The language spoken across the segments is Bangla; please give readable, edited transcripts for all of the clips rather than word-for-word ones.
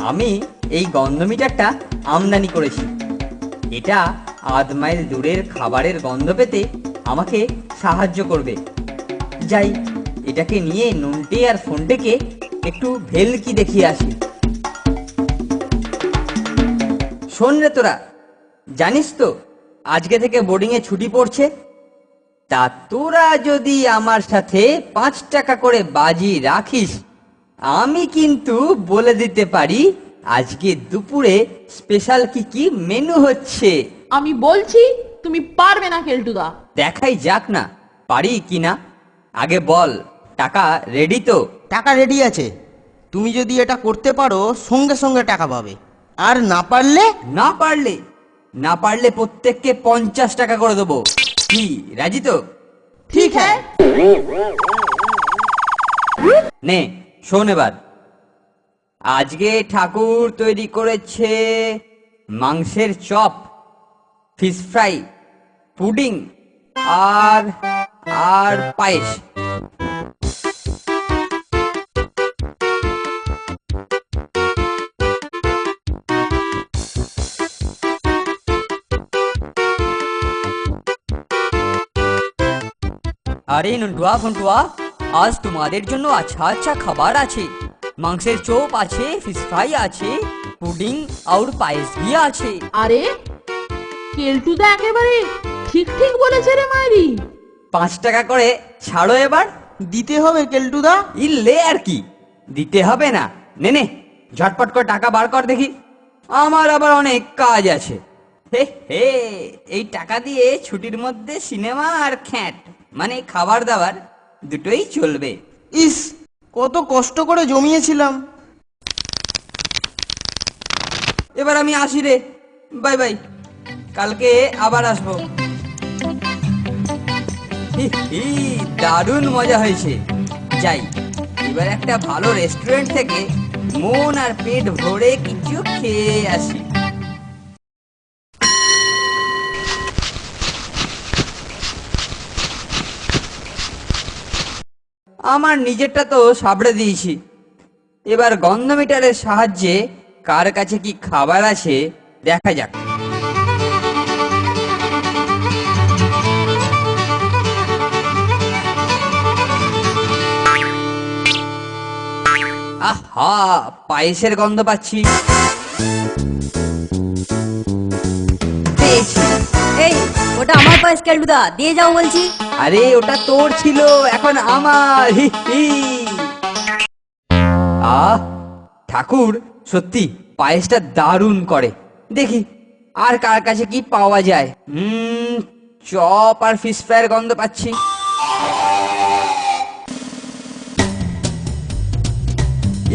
আমি এই গন্ধ মিটারটা আমদানি করেছি। এটা আধ মাইল দূরের খাবারের গন্ধ পেতে আমাকে সাহায্য করবে। যাই, এটাকে নিয়ে নন্টে আর ফোনটেকে একটু ভেলকি দেখিয়ে আসি। শোন রে তোরা, জানিস তো আজকে থেকে বোর্ডিং এ ছুটি পড়ছে। তা তোরা যদি আমার সাথে 5 টাকা করে বাজি রাখিস, আমি কিন্তু বলে দিতে পারি আজকে দুপুরে স্পেশাল কি কি মেনু হচ্ছে। আমি বলছি তুমি পারবে না কেলটুদা। দেখাই যাক না পারি কিনা। আগে বল, টাকা রেডি তো? টাকা রেডি আছে। তুমি যদি এটা করতে পারো সঙ্গে সঙ্গে টাকা পাবে, আর না পারলে? না পারলে প্রত্যেককে 50 টাকা করে দেবো। কি, রাজি তো? ঠিক হ্যাঁ। নে শোন এবার, আজকে ঠাকুর তৈরি করেছে মাংসের চপ, ফিশ ফ্রাই, পুডিং আর আর পায়েস। আরে নন্টুয়া ফন্টুয়া, আজ তোমাদের জন্য আচ্ছা আচ্ছা খাবার আছে। মাংসের চপ আছে, ফিশ ফ্রাই আছে, পুডিং আর পায়েস भी আছে। আরে কেলটুদা একেবারে ঠিক ঠিক বলেছে রে মাইরি। 5 টাকা করে ছাড়ো এবার। দিতে হবে কেলটুদা। ইলে আর কি, দিতে হবে না? নে নে, ঝটপট করে টাকা বার কর দেখি, আমার আবার অনেক কাজ আছে। হে হে, এই টাকা দিয়ে ছুটির মধ্যে সিনেমা আর খ্যাট মানে খাবার দাবার দুটোই চলবে। ইস, কত কষ্ট করে জমিয়েছিলাম। এবার আমি আসি রে, বাই বাই, কালকে আবার আসবো। হি হি, দারুণ মজা হয়েছে। যাই, এবার একটা ভালো রেস্টুরেন্ট থেকে মন আর পেট ভরে কিছু খেয়ে আসি। আমার নিজেরটা তো সাবড়ে দিয়েছি, এবার গন্ধ মিটারের সাহায্যে কার কাছে কি খাবার আছে দেখা যাক। আহা, পায়েসের গন্ধ পাচ্ছি। পেয়েছি। এই, ওটা আমার পায়েস কেলটুদা, দিয়ে যাও বলছি। আরে ওটা তোর ছিল, এখন আমার। হি হি। আহ, ঠাকুর সত্যি পায়েসটা দারুণ করে। দেখি আর কার কাছে কি পাওয়া যায়। চপ আর ফিশ ফ্রাইয়ের গন্ধ পাচ্ছি।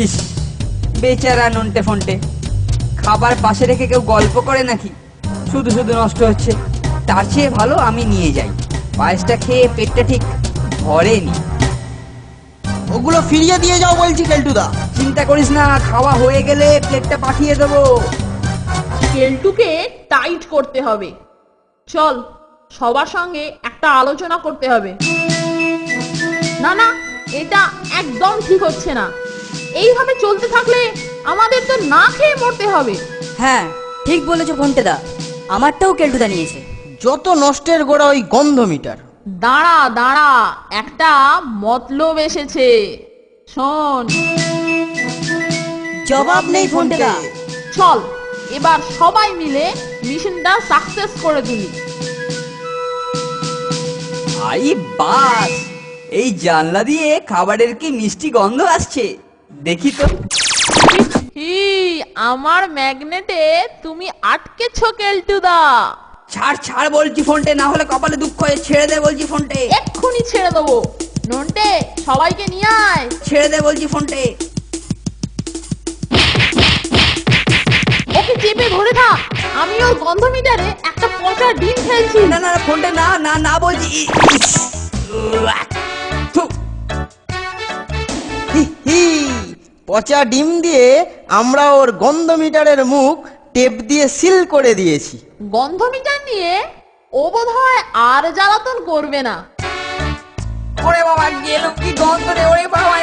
ইস, বেচারা নন্টে ফন্টে, খাবার পাশে রেখে কেউ গল্প করে নাকি? শুধু শুধু নষ্ট হচ্ছে। তার চেয়ে ভালো আমি নিয়ে যাই, পায়েসটা খেয়ে পেটটা ঠিক ভরেনি। ওগুলো ফিরিয়ে দিয়ে যাও বলছি কেলটুদা। চিন্তা করিস না, খাওয়া হয়ে গেলে প্লেটটা পাঠিয়ে দেবো। কেলটুকে টাইট করতে হবে। চল, সবার সঙ্গে একটা আলোচনা করতে হবে। না না, এটা একদম ঠিক হচ্ছে না। এইভাবে চলতে থাকলে আমাদের তো না খেয়ে মরতে হবে। হ্যাঁ, ঠিক বলেছো ফোনটেদা, আমারটাও কেলটুদা নিয়েছে। যত নষ্টের গোড়া ওই গন্ধ মিটার। দাঁড়া দাঁড়া, একটা মতলব এসেছে, শোন। জবাব নেই ফোনটেদা। চল, এবার সবাই মিলে মিশনটা সাকসেস করে তুলি। আই বাস, এই জানলা দিয়ে খাবারের কি মিষ্টি গন্ধ আসছে, দেখি তো। হি, আমার ম্যাগনেটে তুমি আটকেছো কেলটুদা। ছাড় ছাড় বলছি ফোনটে, না হলে কপালে দুঃখ হয়ে। ছেড়ে দে বলছি ফোনটে। এক্ষুনি ছেড়ে দেবো। নন্টে, সবাইকে নিয়ে আয়। ছেড়ে দে বলছি ফোনটে। ওকে চেপে ধরে থাক, আমি ওর গন্ধ মিটারে একটা পচা ডিম ফেলছি। না না ফোনটে, না না না বলছি। থু। হি হি, পচা ডিম দিয়ে আমরা ওর গন্ধ মিটারের মুখ টেপ দিয়ে সিল করে দিয়েছি। গন্ধ মিটার নিয়ে ও বোধহয় আর জ্বালাতন করবে না। ওরে বাবা, গেল কি গন্ধ রে! ওরে বাবা,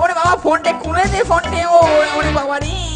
ওরে বাবা, ফোনটে খুলে দে ফোনটে। ওরে বাবা, বাবারে